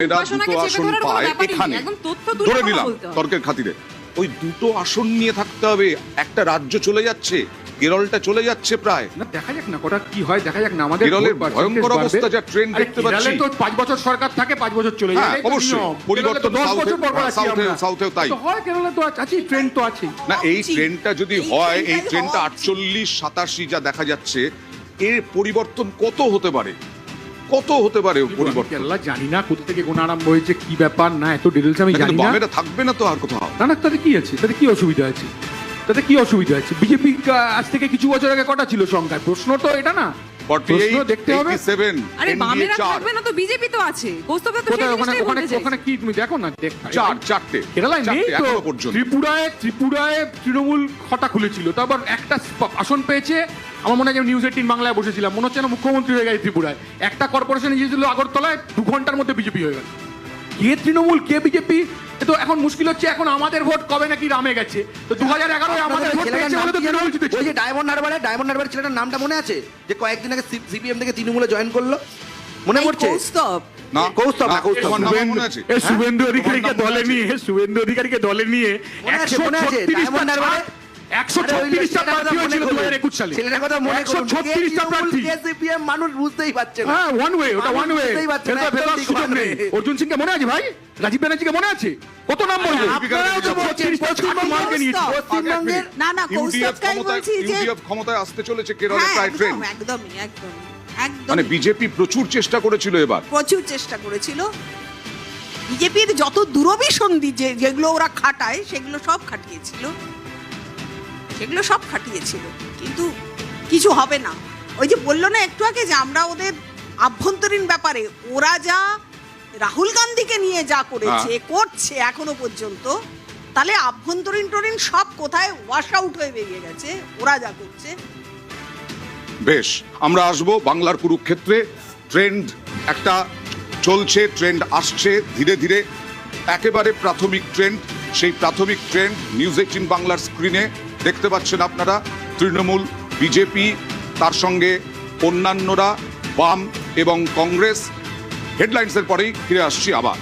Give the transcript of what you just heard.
এরা দুটো আসন পায় এখানে, ধরে নিলাম তর্কের খাতিরে ওই দুটো আসন নিয়ে থাকতে হবে। একটা রাজ্য চলে যাচ্ছে, কেরলটা চলে যাচ্ছে প্রায়। না দেখা যাক না কটা কি হয়, দেখা যাক না। আমাদের কেরলের ভয়ঙ্কর অবস্থা, যা ট্রেন্ড দেখতে পাচ্ছি। তো 5 বছর সরকার থাকে, 5 বছর চলে যায়, অবশ্যই পরিবর্তন সাউথেও তাই হয়। কেরলে তো আছে, ট্রেন্ড তো আছে না। এই ট্রেন্ডটা যদি হয়, এই ট্রেন্ডটা 48-87 যা দেখা যাচ্ছে, এর পরিবর্তন কত হতে পারে, কত হতে পারে পরিবর্তন? কেরালা জানি না কোথা থেকে গোনা আরম্ভ হয়েছে, কি ব্যাপার না এত ডিটেইলস আমি জানি না। বামেরা থাকবে না তো আর কোথাও? না না, তাতে কি আছে, তাতে কি অসুবিধা আছে, তাতে কি অসুবিধা আছে? বিজেপি আজ থেকে কিছু বছর আগে কটা ছিল সংখ্যায়? প্রশ্ন তো এটা না, প্রশ্ন দেখতে হবে। আরে বামেরা থাকবে না তো বিজেপি তো আছে। কৌস্তবদা তো ওখানে কি তুমি দেখো না, চারটে কেরালায় নেই তো। এখনো পর্যন্ত ত্রিপুরায় তৃণমূল খটা খুলেছিল, তারপর একটা আসন পেয়েছে। আমার মনে হয় নিউজ 18 বাংলায় বসেছিলাম, মনে হচ্ছে না মুখ্যমন্ত্রী হয়ে গেছে ত্রিপুরায়। একটা কর্পোরেশন গিয়েছিল আগরতলায়, 2 ঘন্টার মধ্যে বিজেপি হয়ে গেল। কে তৃণমূল কে বিজেপি, তো এখন মুশকিল হচ্ছে। এখন আমাদের ভোট কবে নাকি রামে গেছে, তো 2011 আমাদের ভোট পেয়েছে বলে তো তৃণমূল জিতেছে। ওই যে ডায়মন্ড হারবারের ছেলেটার নামটা মনে আছে, যে কয়েকদিন আগে সিপিএম থেকে তৃণমূলে জয়েন করলো, মনে পড়ছে? শুভেন্দু অধিকারীকে দলে নিয়ে 136টা প্রার্থী হয়েছিল 2021 সালে। ছেলেটার কথা মনে করুন, 136টা প্রার্থী। সিপিএম মানুষ বুঝতেই পারছে না। হ্যাঁ, ওয়ান ওয়ে, ওটা ওয়ান ওয়ে। সুযোগ নেই। অর্জুন সিংকে মনে আছে ভাই? রাজীব ব্যানার্জিকে মনে আছে? কত নাম বলবো? আপনারাও তো বলছেন পশ্চিমবঙ্গের না না কৌস্তবকাই বলছি যে ইউডিএফ ক্ষমতায় আসতে চলেছে কেরলে, প্রায় ট্রেন্ড। একদমই মানে বিজেপি প্রচুর চেষ্টা করেছিল, এবার প্রচুর চেষ্টা করেছিল। বিজেপির যত দূরভিসন্ধি যেগুলো ওরা খাটায় সেগুলো সব খাটিয়েছিল, কিন্তু কিছু হবে না। ওই যে বললো না একটু আগে যে আমরা ওদের আভ্যন্তরীণ ব্যাপারে ওরা যা রাহুল গান্ধীকে নিয়ে যা করছে এখনো পর্যন্ত, তাহলে আভ্যন্তরীণ সব কোথায় ওয়াশ আউট হয়ে বেরিয়ে গেছে ওরা যা করছে। বেশ, আমরা আসবো বাংলার কুরুক্ষেত্রে। ট্রেন্ড একটা চলছে, ট্রেন্ড আসছে ধীরে ধীরে, একেবারে প্রাথমিক ট্রেন্ড। সেই প্রাথমিক ট্রেন্ড নিউজ 18 বাংলার স্ক্রিনে দেখতে পাচ্ছেন আপনারা। তৃণমূল, বিজেপি, তার সঙ্গে অন্যান্যরা, বাম এবং কংগ্রেস। হেডলাইন্সের পরেই ফিরে আসছি আবার।